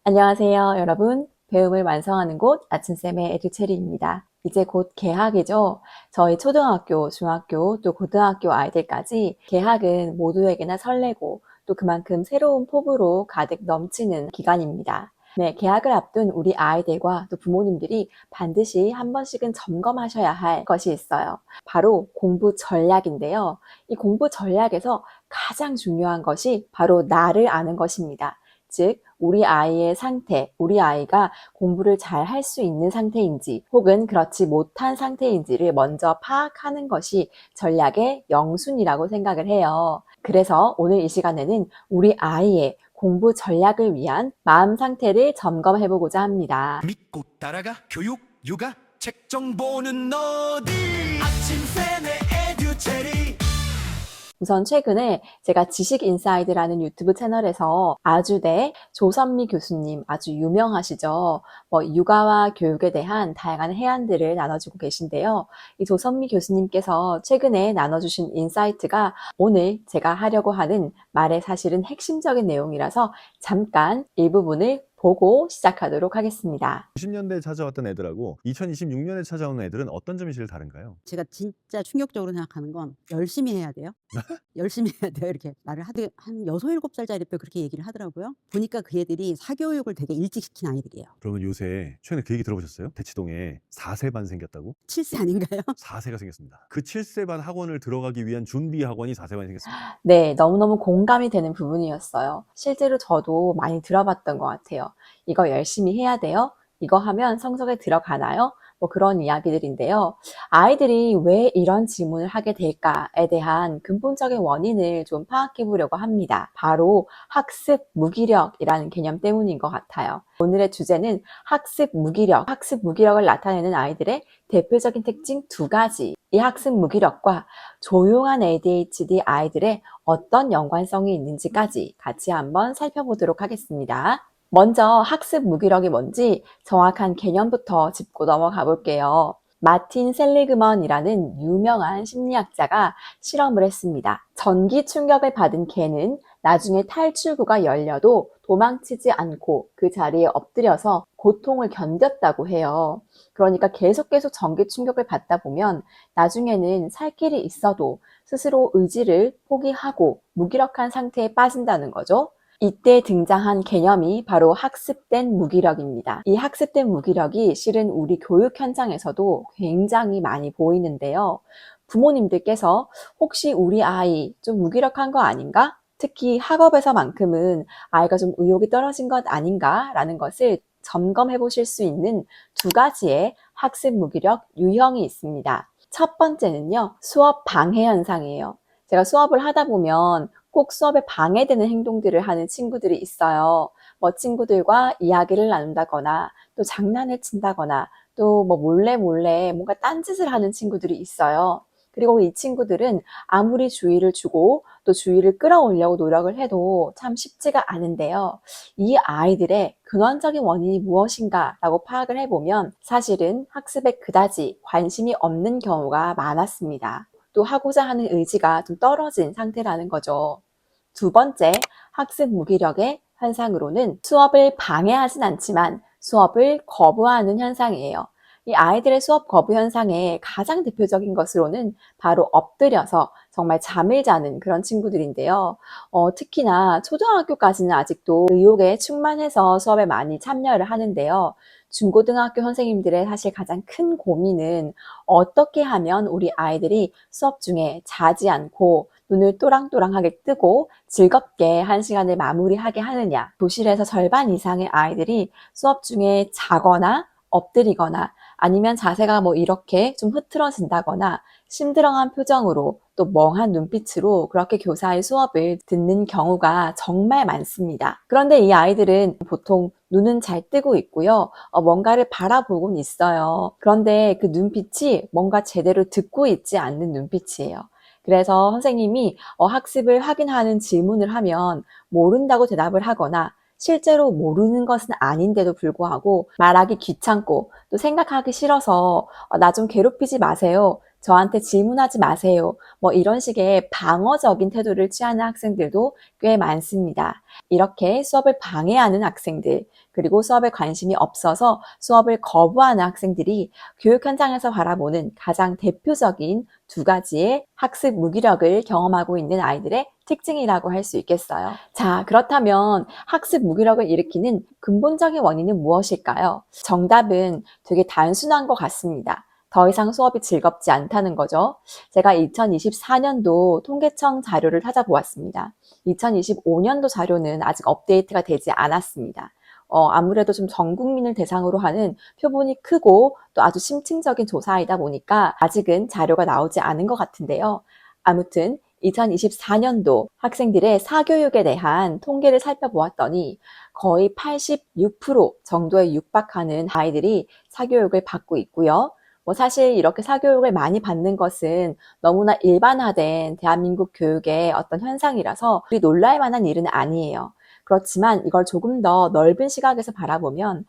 안녕하세요, 여러분. 배움을 완성하는 곳 아침쌤의 에듀체리입니다. 이제 곧 개학이죠. 저희 초등학교, 중학교, 또 고등학교 아이들까지 개학은 모두에게나 설레고 또 그만큼 새로운 포부로 가득 넘치는 기간입니다. 네, 개학을 앞둔 우리 아이들과 또 부모님들이 반드시 한 번씩은 점검하셔야 할 것이 있어요. 바로 공부 전략인데요. 이 공부 전략에서 가장 중요한 것이 바로 나를 아는 것입니다. 즉, 우리 아이의 상태, 우리 아이가 공부를 잘 할 수 있는 상태인지 혹은 그렇지 못한 상태인지를 먼저 파악하는 것이 전략의 영순이라고 생각을 해요. 그래서 오늘 이 시간에는 우리 아이의 공부 전략을 위한 마음 상태를 점검해 보고자 합니다. 믿고 따라가 교육 육아 책 정보는 어디 아침쌤의 에듀체리. 우선 최근에 제가 지식인사이드라는 유튜브 채널에서 아주대 조선미 교수님 아주 유명하시죠. 육아와 교육에 대한 다양한 해안들을 나눠주고 계신데요. 이 조선미 교수님께서 최근에 나눠주신 인사이트가 오늘 제가 하려고 하는 말의 사실은 핵심적인 내용이라서 잠깐 일부분을 보고 시작하도록 하겠습니다. 90년대에 찾아왔던 애들하고 2026년에 찾아오는 애들은 어떤 점이 제일 다른가요? 제가 진짜 충격적으로 생각하는 건 열심히 해야 돼요. 열심히 해야 돼요. 이렇게 말을 하되 한 6, 7살짜리 때 그렇게 얘기를 하더라고요. 보니까 그 애들이 사교육을 되게 일찍 시킨 아이들이에요. 그러면 요새 최근에 그 얘기 들어보셨어요? 대치동에 4세반 생겼다고? 7세 아닌가요? 4세가 생겼습니다. 그 7세반 학원을 들어가기 위한 준비 학원이 4세반이 생겼습니다. 네, 너무너무 공감이 되는 부분이었어요. 실제로 저도 많이 들어봤던 것 같아요. 이거 열심히 해야 돼요? 이거 하면 성적에 들어가나요? 그런 이야기들인데요. 아이들이 왜 이런 질문을 하게 될까에 대한 근본적인 원인을 좀 파악해 보려고 합니다. 바로 학습 무기력이라는 개념 때문인 것 같아요. 오늘의 주제는 학습 무기력, 학습 무기력을 나타내는 아이들의 대표적인 특징 2가지. 이 학습 무기력과 조용한 ADHD 아이들의 어떤 연관성이 있는지까지 같이 한번 살펴보도록 하겠습니다. 먼저 학습 무기력이 뭔지 정확한 개념부터 짚고 넘어가 볼게요. 마틴 셀리그먼이라는 유명한 심리학자가 실험을 했습니다. 전기 충격을 받은 개는 나중에 탈출구가 열려도 도망치지 않고 그 자리에 엎드려서 고통을 견뎠다고 해요. 그러니까 계속 전기 충격을 받다 보면 나중에는 살 길이 있어도 스스로 의지를 포기하고 무기력한 상태에 빠진다는 거죠. 이때 등장한 개념이 바로 학습된 무기력입니다. 이 학습된 무기력이 실은 우리 교육 현장에서도 굉장히 많이 보이는데요. 부모님들께서 혹시 우리 아이 좀 무기력한 거 아닌가? 특히 학업에서만큼은 아이가 좀 의욕이 떨어진 것 아닌가? 라는 것을 점검해 보실 수 있는 2가지의 학습 무기력 유형이 있습니다. 첫 번째는요, 수업 방해 현상이에요. 제가 수업을 하다 보면 꼭 수업에 방해되는 행동들을 하는 친구들이 있어요. 친구들과 이야기를 나눈다거나 또 장난을 친다거나 또 몰래 뭔가 딴짓을 하는 친구들이 있어요. 그리고 이 친구들은 아무리 주의를 주고 또 주의를 끌어올려고 노력을 해도 참 쉽지가 않은데요. 이 아이들의 근원적인 원인이 무엇인가 라고 파악을 해보면 사실은 학습에 그다지 관심이 없는 경우가 많았습니다. 또 하고자 하는 의지가 좀 떨어진 상태라는 거죠. 2번째, 학습 무기력의 현상으로는 수업을 방해하진 않지만 수업을 거부하는 현상이에요. 이 아이들의 수업 거부 현상의 가장 대표적인 것으로는 바로 엎드려서 정말 잠을 자는 그런 친구들인데요. 특히나 초등학교까지는 아직도 의욕에 충만해서 수업에 많이 참여를 하는데요. 중고등학교 선생님들의 사실 가장 큰 고민은 어떻게 하면 우리 아이들이 수업 중에 자지 않고 눈을 또랑또랑하게 뜨고 즐겁게 한 시간을 마무리하게 하느냐. 교실에서 절반 이상의 아이들이 수업 중에 자거나 엎드리거나 아니면 자세가 이렇게 좀 흐트러진다거나 심드렁한 표정으로 또 멍한 눈빛으로 그렇게 교사의 수업을 듣는 경우가 정말 많습니다. 그런데 이 아이들은 보통 눈은 잘 뜨고 있고요. 뭔가를 바라보곤 있어요. 그런데 그 눈빛이 뭔가 제대로 듣고 있지 않는 눈빛이에요. 그래서 선생님이 학습을 확인하는 질문을 하면 모른다고 대답을 하거나 실제로 모르는 것은 아닌데도 불구하고 말하기 귀찮고 또 생각하기 싫어서 나 좀 괴롭히지 마세요. 저한테 질문하지 마세요. 뭐 이런 식의 방어적인 태도를 취하는 학생들도 꽤 많습니다. 이렇게 수업을 방해하는 학생들, 그리고 수업에 관심이 없어서 수업을 거부하는 학생들이 교육 현장에서 바라보는 가장 대표적인 두 가지의 학습 무기력을 경험하고 있는 아이들의 특징이라고 할 수 있겠어요. 자, 그렇다면 학습 무기력을 일으키는 근본적인 원인은 무엇일까요? 정답은 되게 단순한 것 같습니다. 더 이상 수업이 즐겁지 않다는 거죠. 제가 2024년도 통계청 자료를 찾아보았습니다. 2025년도 자료는 아직 업데이트가 되지 않았습니다. 아무래도 좀 전 국민을 대상으로 하는 표본이 크고 또 아주 심층적인 조사이다 보니까 아직은 자료가 나오지 않은 것 같은데요. 아무튼 2024년도 학생들의 사교육에 대한 통계를 살펴보았더니 거의 86% 정도에 육박하는 아이들이 사교육을 받고 있고요. 사실 이렇게 사교육을 많이 받는 것은 너무나 일반화된 대한민국 교육의 어떤 현상이라서 우리 놀랄 만한 일은 아니에요. 그렇지만 이걸 조금 더 넓은 시각에서 바라보면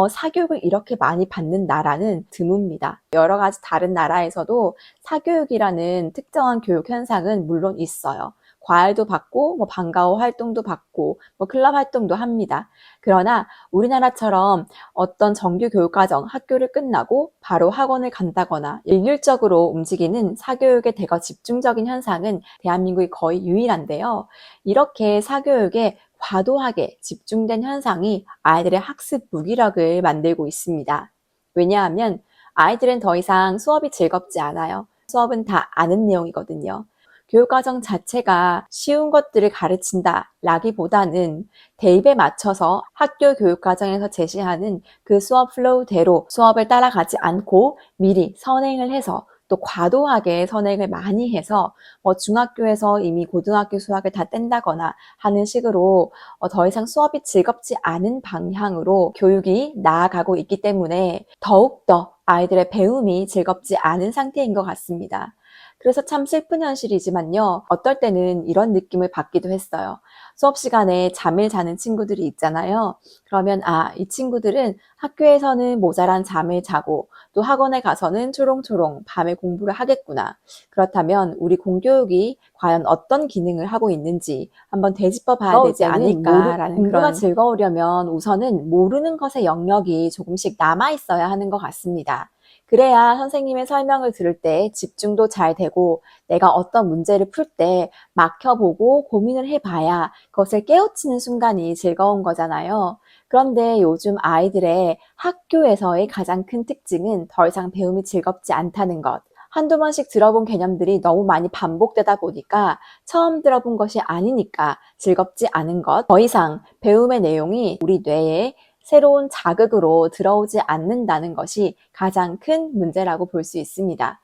사교육을 이렇게 많이 받는 나라는 드뭅니다. 여러 가지 다른 나라에서도 사교육이라는 특정한 교육 현상은 물론 있어요. 과외도 받고 방과후 활동도 받고 클럽 활동도 합니다. 그러나 우리나라처럼 어떤 정규 교육과정 학교를 끝나고 바로 학원을 간다거나 일률적으로 움직이는 사교육의 대거 집중적인 현상은 대한민국이 거의 유일한데요. 이렇게 사교육에 과도하게 집중된 현상이 아이들의 학습 무기력을 만들고 있습니다. 왜냐하면 아이들은 더 이상 수업이 즐겁지 않아요. 수업은 다 아는 내용이거든요. 교육과정 자체가 쉬운 것들을 가르친다 라기보다는 대입에 맞춰서 학교 교육과정에서 제시하는 그 수업 플로우대로 수업을 따라가지 않고 미리 선행을 해서 또 과도하게 선행을 많이 해서 중학교에서 이미 고등학교 수학을 다 뗀다거나 하는 식으로 더 이상 수업이 즐겁지 않은 방향으로 교육이 나아가고 있기 때문에 더욱더 아이들의 배움이 즐겁지 않은 상태인 것 같습니다. 그래서 참 슬픈 현실이지만요. 어떨 때는 이런 느낌을 받기도 했어요. 수업 시간에 잠을 자는 친구들이 있잖아요. 그러면 이 친구들은 학교에서는 모자란 잠을 자고 또 학원에 가서는 초롱초롱 밤에 공부를 하겠구나. 그렇다면 우리 공교육이 과연 어떤 기능을 하고 있는지 한번 되짚어 봐야 되지 않을까라는 공부가 즐거우려면 우선은 모르는 것의 영역이 조금씩 남아 있어야 하는 것 같습니다. 그래야 선생님의 설명을 들을 때 집중도 잘 되고 내가 어떤 문제를 풀 때 막혀보고 고민을 해봐야 그것을 깨우치는 순간이 즐거운 거잖아요. 그런데 요즘 아이들의 학교에서의 가장 큰 특징은 더 이상 배움이 즐겁지 않다는 것. 한두 번씩 들어본 개념들이 너무 많이 반복되다 보니까 처음 들어본 것이 아니니까 즐겁지 않은 것. 더 이상 배움의 내용이 우리 뇌에 새로운 자극으로 들어오지 않는다는 것이 가장 큰 문제라고 볼 수 있습니다.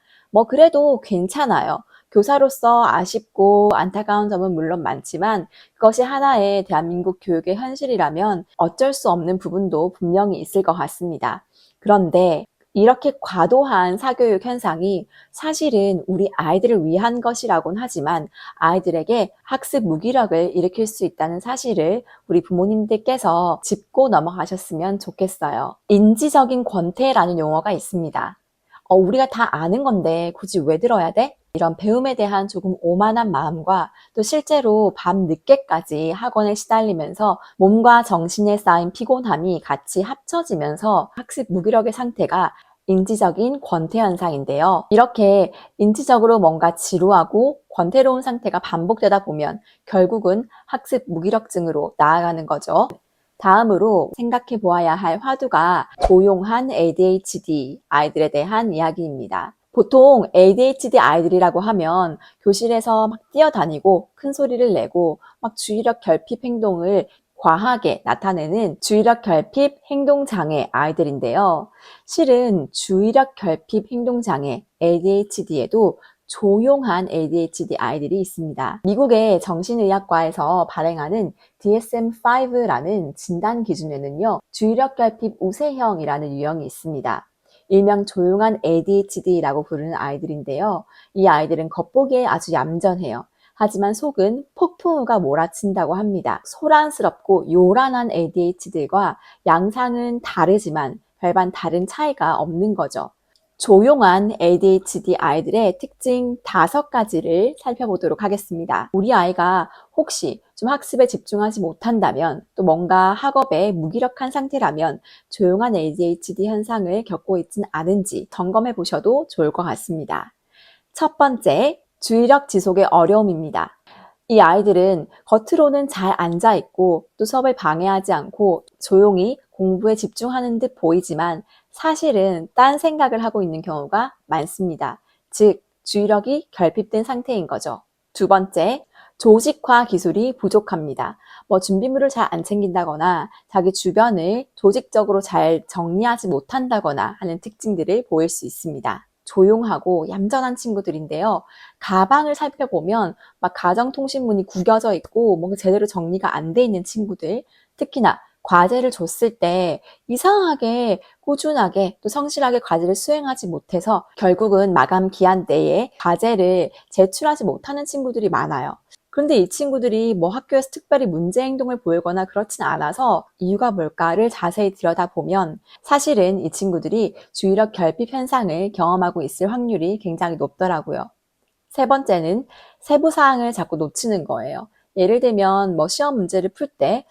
그래도 괜찮아요. 교사로서 아쉽고 안타까운 점은 물론 많지만 그것이 하나의 대한민국 교육의 현실이라면 어쩔 수 없는 부분도 분명히 있을 것 같습니다. 그런데 이렇게 과도한 사교육 현상이 사실은 우리 아이들을 위한 것이라고는 하지만 아이들에게 학습 무기력을 일으킬 수 있다는 사실을 우리 부모님들께서 짚고 넘어가셨으면 좋겠어요. 인지적인 권태라는 용어가 있습니다. 우리가 다 아는 건데 굳이 왜 들어야 돼? 이런 배움에 대한 조금 오만한 마음과 또 실제로 밤 늦게까지 학원에 시달리면서 몸과 정신에 쌓인 피곤함이 같이 합쳐지면서 학습 무기력의 상태가 인지적인 권태 현상인데요. 이렇게 인지적으로 뭔가 지루하고 권태로운 상태가 반복되다 보면 결국은 학습 무기력증으로 나아가는 거죠. 다음으로 생각해 보아야 할 화두가 조용한 ADHD 아이들에 대한 이야기입니다. 보통 ADHD 아이들이라고 하면 교실에서 막 뛰어다니고 큰 소리를 내고 막 주의력 결핍 행동을 과하게 나타내는 주의력 결핍 행동장애 아이들인데요. 실은 주의력 결핍 행동장애 ADHD에도 조용한 ADHD 아이들이 있습니다. 미국의 정신의학과에서 발행하는 DSM-5라는 진단 기준에는요, 주의력 결핍 우세형이라는 유형이 있습니다. 일명 조용한 ADHD라고 부르는 아이들인데요. 이 아이들은 겉보기에 아주 얌전해요. 하지만 속은 폭풍우가 몰아친다고 합니다. 소란스럽고 요란한 ADHD들과 양상은 다르지만 별반 다른 차이가 없는 거죠. 조용한 ADHD 아이들의 특징 5가지를 살펴보도록 하겠습니다. 우리 아이가 혹시 좀 학습에 집중하지 못한다면, 또 뭔가 학업에 무기력한 상태라면 조용한 ADHD 현상을 겪고 있진 않은지 점검해 보셔도 좋을 것 같습니다. 첫 번째, 주의력 지속의 어려움입니다. 이 아이들은 겉으로는 잘 앉아있고 또 수업을 방해하지 않고 조용히 공부에 집중하는 듯 보이지만 사실은 딴 생각을 하고 있는 경우가 많습니다. 즉, 주의력이 결핍된 상태인 거죠. 두 번째, 조직화 기술이 부족합니다. 준비물을 잘 안 챙긴다거나 자기 주변을 조직적으로 잘 정리하지 못한다거나 하는 특징들을 보일 수 있습니다. 조용하고 얌전한 친구들인데요. 가방을 살펴보면 막 가정통신문이 구겨져 있고 뭔가 제대로 정리가 안 돼 있는 친구들, 특히나 과제를 줬을 때 이상하게 꾸준하게 또 성실하게 과제를 수행하지 못해서 결국은 마감 기한 내에 과제를 제출하지 못하는 친구들이 많아요. 그런데 이 친구들이 학교에서 특별히 문제 행동을 보이거나 그렇진 않아서 이유가 뭘까를 자세히 들여다보면 사실은 이 친구들이 주의력 결핍 현상을 경험하고 있을 확률이 굉장히 높더라고요. 세 번째는 세부 사항을 자꾸 놓치는 거예요. 예를 들면 시험 문제를 풀 때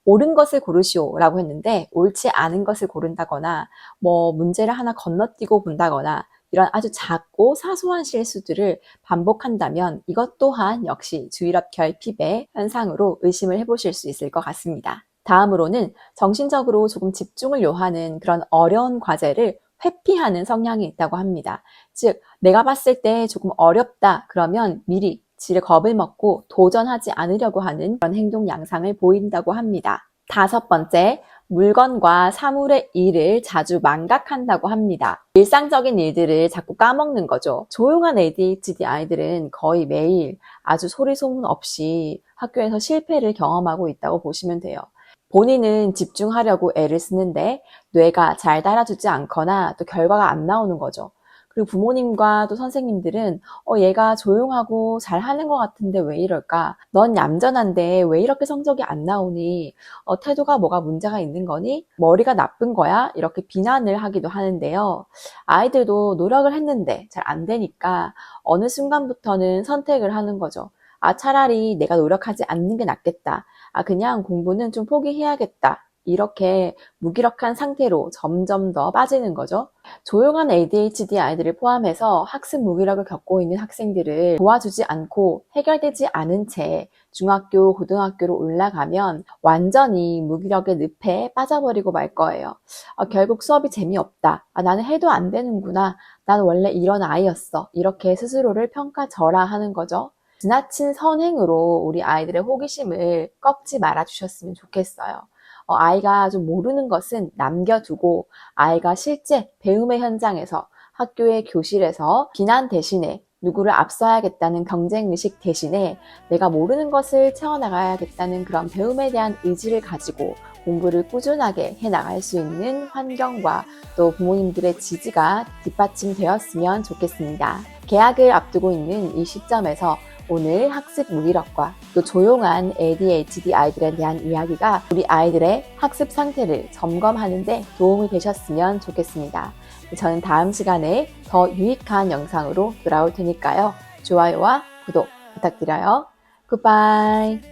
옳은 것을 고르시오 라고 했는데 옳지 않은 것을 고른다거나 문제를 하나 건너뛰고 본다거나 이런 아주 작고 사소한 실수들을 반복한다면 이것 또한 역시 주의력 결핍의 현상으로 의심을 해보실 수 있을 것 같습니다. 다음으로는 정신적으로 조금 집중을 요하는 그런 어려운 과제를 회피하는 성향이 있다고 합니다. 즉, 내가 봤을 때 조금 어렵다 그러면 미리 지레 겁을 먹고 도전하지 않으려고 하는 그런 행동 양상을 보인다고 합니다. 다섯 번째, 물건과 사물의 일을 자주 망각한다고 합니다. 일상적인 일들을 자꾸 까먹는 거죠. 조용한 ADHD 아이들은 거의 매일 아주 소리 소문 없이 학교에서 실패를 경험하고 있다고 보시면 돼요. 본인은 집중하려고 애를 쓰는데 뇌가 잘 따라주지 않거나 또 결과가 안 나오는 거죠. 그리고 부모님과 또 선생님들은 얘가 조용하고 잘하는 것 같은데 왜 이럴까? 넌 얌전한데 왜 이렇게 성적이 안 나오니? 태도가 뭐가 문제가 있는 거니? 머리가 나쁜 거야? 이렇게 비난을 하기도 하는데요. 아이들도 노력을 했는데 잘 안 되니까 어느 순간부터는 선택을 하는 거죠. 차라리 내가 노력하지 않는 게 낫겠다. 그냥 공부는 좀 포기해야겠다. 이렇게 무기력한 상태로 점점 더 빠지는 거죠. 조용한 ADHD 아이들을 포함해서 학습 무기력을 겪고 있는 학생들을 도와주지 않고 해결되지 않은 채 중학교, 고등학교로 올라가면 완전히 무기력의 늪에 빠져버리고 말 거예요. 결국 수업이 재미없다. 나는 해도 안 되는구나. 난 원래 이런 아이였어. 이렇게 스스로를 평가절하하는 거죠. 지나친 선행으로 우리 아이들의 호기심을 꺾지 말아주셨으면 좋겠어요. 아이가 좀 모르는 것은 남겨두고 아이가 실제 배움의 현장에서 학교의 교실에서 비난 대신에 누구를 앞서야겠다는 경쟁의식 대신에 내가 모르는 것을 채워나가야겠다는 그런 배움에 대한 의지를 가지고 공부를 꾸준하게 해나갈 수 있는 환경과 또 부모님들의 지지가 뒷받침되었으면 좋겠습니다. 개학을 앞두고 있는 이 시점에서 오늘 학습 무기력과 또 조용한 ADHD 아이들에 대한 이야기가 우리 아이들의 학습 상태를 점검하는 데 도움이 되셨으면 좋겠습니다. 저는 다음 시간에 더 유익한 영상으로 돌아올 테니까요. 좋아요와 구독 부탁드려요. 굿바이.